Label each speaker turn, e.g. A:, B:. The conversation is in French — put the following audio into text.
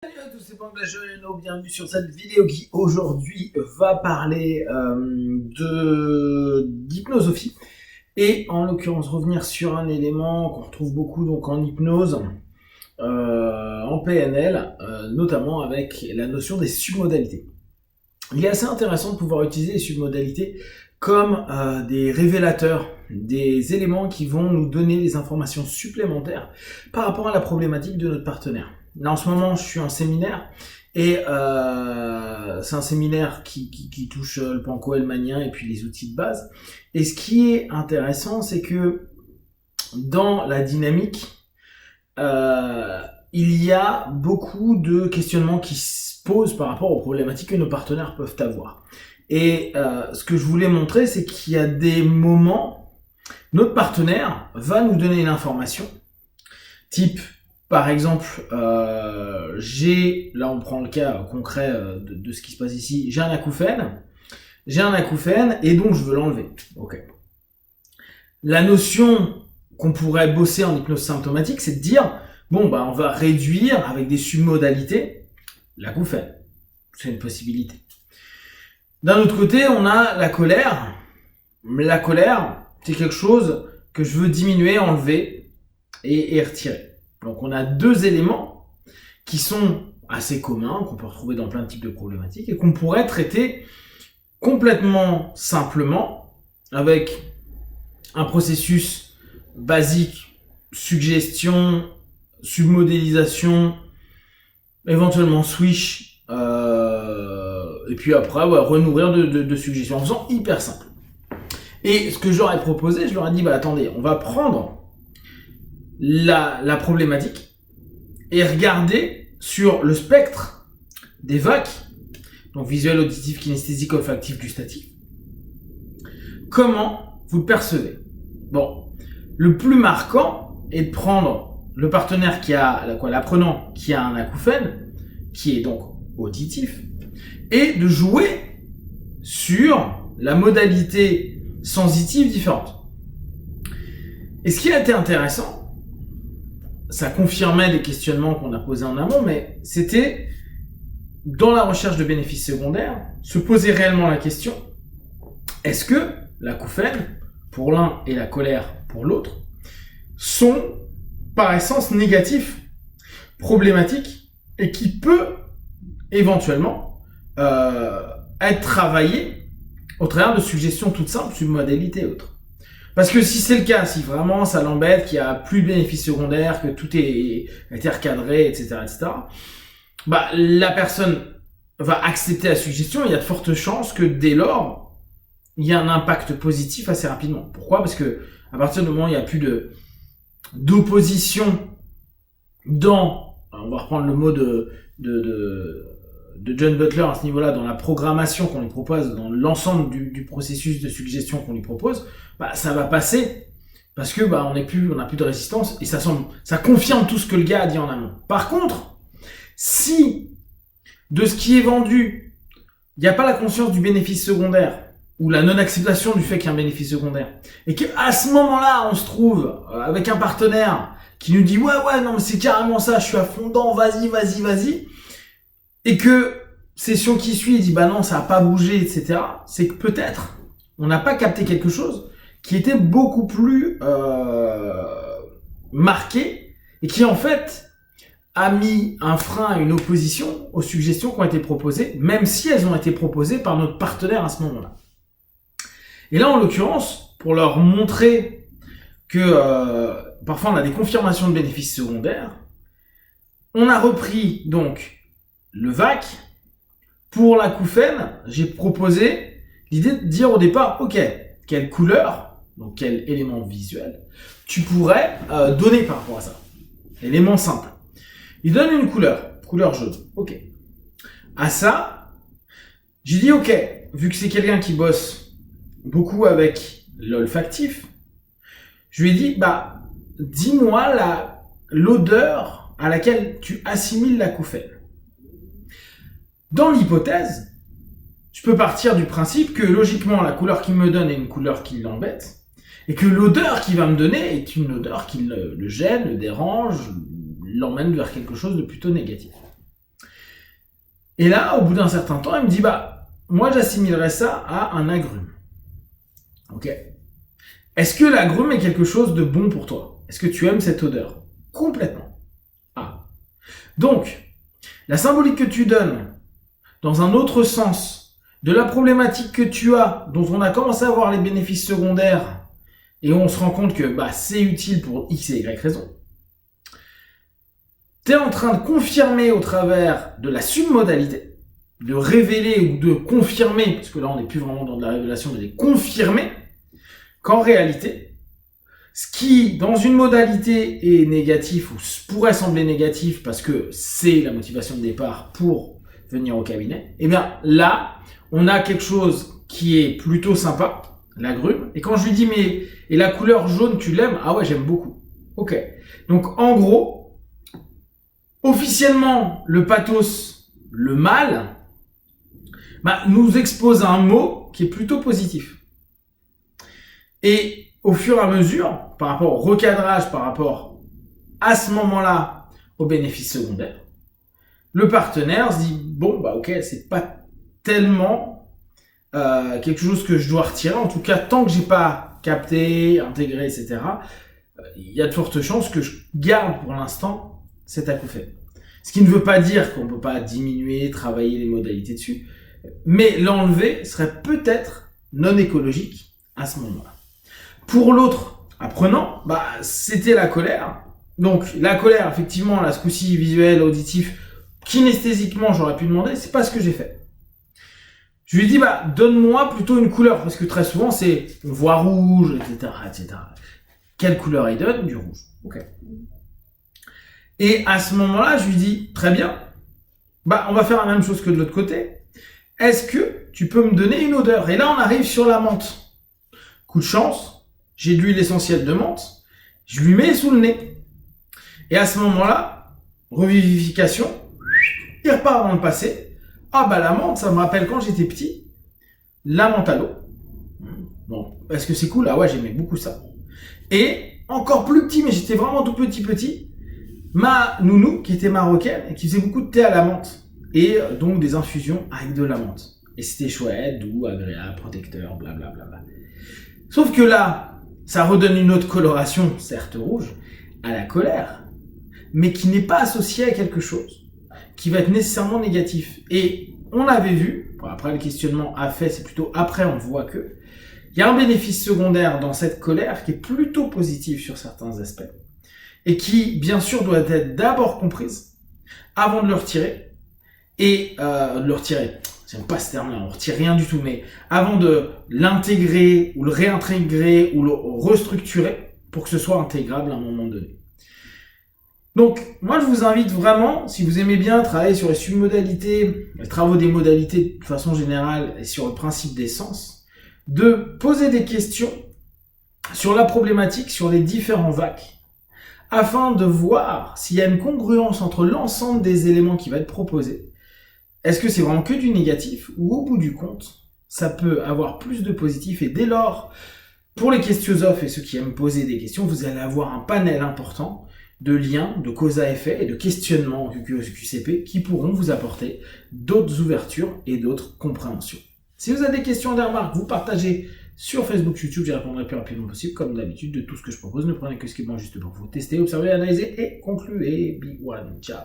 A: Salut à tous, c'est Pangajano, bienvenue sur cette vidéo qui aujourd'hui va parler d'hypnosophie et en l'occurrence revenir sur un élément qu'on retrouve beaucoup donc en hypnose, en PNL, notamment avec la notion des submodalités. Il est assez intéressant de pouvoir utiliser les submodalités comme des révélateurs, des éléments qui vont nous donner des informations supplémentaires par rapport à la problématique de notre partenaire. Là, en ce moment, je suis en séminaire et c'est un séminaire qui touche le panko et le manien et puis les outils de base. Et ce qui est intéressant, c'est que dans la dynamique, il y a beaucoup de questionnements qui se posent par rapport aux problématiques que nos partenaires peuvent avoir. Et ce que je voulais montrer, c'est qu'il y a des moments, notre partenaire va nous donner l'information, type, par exemple, là on prend le cas concret de ce qui se passe ici, j'ai un acouphène et donc je veux l'enlever. Ok. La notion qu'on pourrait bosser en hypnose symptomatique, c'est de dire, bon bah on va réduire avec des submodalités l'acouphène. C'est une possibilité. D'un autre côté, on a la colère. La colère, c'est quelque chose que je veux diminuer, enlever et retirer. Donc on a deux éléments qui sont assez communs, qu'on peut retrouver dans plein de types de problématiques et qu'on pourrait traiter complètement simplement avec un processus basique, suggestion, submodélisation, éventuellement switch, et puis après renourrir de suggestions en faisant hyper simple. Et ce que je leur ai proposé, je leur ai dit, bah attendez, on va prendre la problématique et regarder sur le spectre des VAC, donc visuel, auditif, kinesthésique, olfactif, gustatif, comment vous le percevez. Bon, le plus marquant est de prendre le partenaire qui a, l'apprenant qui a un acouphène, qui est donc auditif, et de jouer sur la modalité sensitive différente. Et ce qui a été intéressant, ça confirmait les questionnements qu'on a posés en amont, mais c'était, dans la recherche de bénéfices secondaires, se poser réellement la question, est-ce que l'acouphène, pour l'un, et la colère pour l'autre, sont, par essence, négatifs, problématiques, et qui peut, éventuellement, être travaillé au travers de suggestions toutes simples, submodalités et autres. Parce que si c'est le cas, si vraiment ça l'embête, qu'il n'y a plus de bénéfices secondaires, que tout est été recadré, etc., bah, la personne va accepter la suggestion, et il y a de fortes chances que dès lors, il y a un impact positif assez rapidement. Pourquoi? Parce que à partir du moment où il n'y a plus d'opposition dans, on va reprendre le mot de John Butler à ce niveau-là, dans la programmation qu'on lui propose, dans l'ensemble du processus de suggestion qu'on lui propose, bah, ça va passer parce que bah, on n'a plus de résistance et ça confirme tout ce que le gars a dit en amont. Par contre, si de ce qui est vendu, il n'y a pas la conscience du bénéfice secondaire ou la non-acceptation du fait qu'il y a un bénéfice secondaire et qu'à ce moment-là, on se trouve avec un partenaire qui nous dit ouais, non mais c'est carrément ça, je suis à fond dedans, vas-y, et que session qui suit, il dit bah non, ça a pas bougé, etc. C'est que peut-être on n'a pas capté quelque chose qui était beaucoup plus marqué et qui en fait a mis un frein, une opposition aux suggestions qui ont été proposées, même si elles ont été proposées par notre partenaire à ce moment-là. Et là, en l'occurrence, pour leur montrer que parfois on a des confirmations de bénéfices secondaires, on a repris donc le VAC. Pour l'acouphène, j'ai proposé l'idée de dire au départ, ok, quelle couleur, donc quel élément visuel, tu pourrais donner par rapport à ça. Élément simple. Il donne une couleur jaune, ok. À ça, j'ai dit, ok, vu que c'est quelqu'un qui bosse beaucoup avec l'olfactif, je lui ai dit, bah, dis-moi l'odeur à laquelle tu assimiles l'acouphène. Dans l'hypothèse, je peux partir du principe que logiquement la couleur qu'il me donne est une couleur qui l'embête et que l'odeur qu'il va me donner est une odeur qui le gêne, le dérange, l'emmène vers quelque chose de plutôt négatif. Et là, au bout d'un certain temps, il me dit, bah, moi, j'assimilerais ça à un agrume. Ok. Est-ce que l'agrume est quelque chose de bon pour toi? Est-ce que tu aimes cette odeur? Complètement. Ah. Donc, la symbolique que tu donnes dans un autre sens de la problématique que tu as, dont on a commencé à voir les bénéfices secondaires, et on se rend compte que bah, c'est utile pour X et Y raison, tu es en train de confirmer au travers de la submodalité, de révéler ou de confirmer, parce que là on n'est plus vraiment dans de la révélation, mais de confirmer qu'en réalité, ce qui dans une modalité est négatif ou pourrait sembler négatif parce que c'est la motivation de départ pour venir au cabinet, et bien là, on a quelque chose qui est plutôt sympa, l'agrume, et quand je lui dis mais et la couleur jaune tu l'aimes? Ah ouais, j'aime beaucoup. Ok. Donc en gros, officiellement le pathos, le mal, bah, nous expose à un mot qui est plutôt positif. Et au fur et à mesure, par rapport au recadrage, par rapport à ce moment-là aux bénéfices secondaires, le partenaire se dit bon bah ok, c'est pas tellement quelque chose que je dois retirer, en tout cas tant que j'ai pas capté, intégré, etc. Il y a de fortes chances que je garde pour l'instant cet acouphène. Ce qui ne veut pas dire qu'on peut pas diminuer, travailler les modalités dessus, mais l'enlever serait peut-être non écologique à ce moment-là. Pour l'autre apprenant, bah c'était la colère. Donc la colère, effectivement, là ce coup-ci visuel, auditif, kinesthésiquement j'aurais pu demander, c'est pas ce que j'ai fait. Je lui dis bah donne-moi plutôt une couleur, parce que très souvent c'est on voit rouge, etc., etc. Quelle couleur il donne? Du rouge. Ok. Et à ce moment-là, je lui dis très bien, bah on va faire la même chose que de l'autre côté. Est-ce que tu peux me donner une odeur? Et là on arrive sur la menthe. Coup de chance, j'ai de l'huile essentielle de menthe, je lui mets sous le nez. Et à ce moment-là, revivification, il repart dans le passé. Ah bah la menthe, ça me rappelle quand j'étais petit, la menthe à l'eau. Bon, est-ce que c'est cool? Ah ouais, j'aimais beaucoup ça. Et encore plus petit, mais j'étais vraiment tout petit, ma nounou qui était marocaine et qui faisait beaucoup de thé à la menthe. Et donc des infusions avec de la menthe. Et c'était chouette, doux, agréable, protecteur, blablabla. Sauf que là, ça redonne une autre coloration, certes rouge, à la colère, mais qui n'est pas associée à quelque chose, qui va être nécessairement négatif. Et on l'avait vu, après le questionnement a fait, c'est plutôt après on voit que, il y a un bénéfice secondaire dans cette colère qui est plutôt positif sur certains aspects, et qui, bien sûr, doit être d'abord comprise, avant de le retirer, et de le retirer. J'aime pas ce terme-là, on retire rien du tout, mais avant de l'intégrer, ou le réintégrer, ou le restructurer, pour que ce soit intégrable à un moment donné. Donc, moi je vous invite vraiment, si vous aimez bien travailler sur les submodalités, les travaux des modalités de façon générale, et sur le principe des sens, de poser des questions sur la problématique, sur les différents VAC, afin de voir s'il y a une congruence entre l'ensemble des éléments qui va être proposé. Est-ce que c'est vraiment que du négatif ou au bout du compte, ça peut avoir plus de positif et dès lors, pour les questiosophes et ceux qui aiment poser des questions, vous allez avoir un panel important de liens, de cause à effet et de questionnements en QCP qui pourront vous apporter d'autres ouvertures et d'autres compréhensions. Si vous avez des questions, des remarques, vous partagez sur Facebook, YouTube, j'y répondrai le plus rapidement possible. Comme d'habitude, de tout ce que je propose, ne prenez que ce qui est bon juste pour vous tester, observer, analyser et conclure. Be one. Ciao.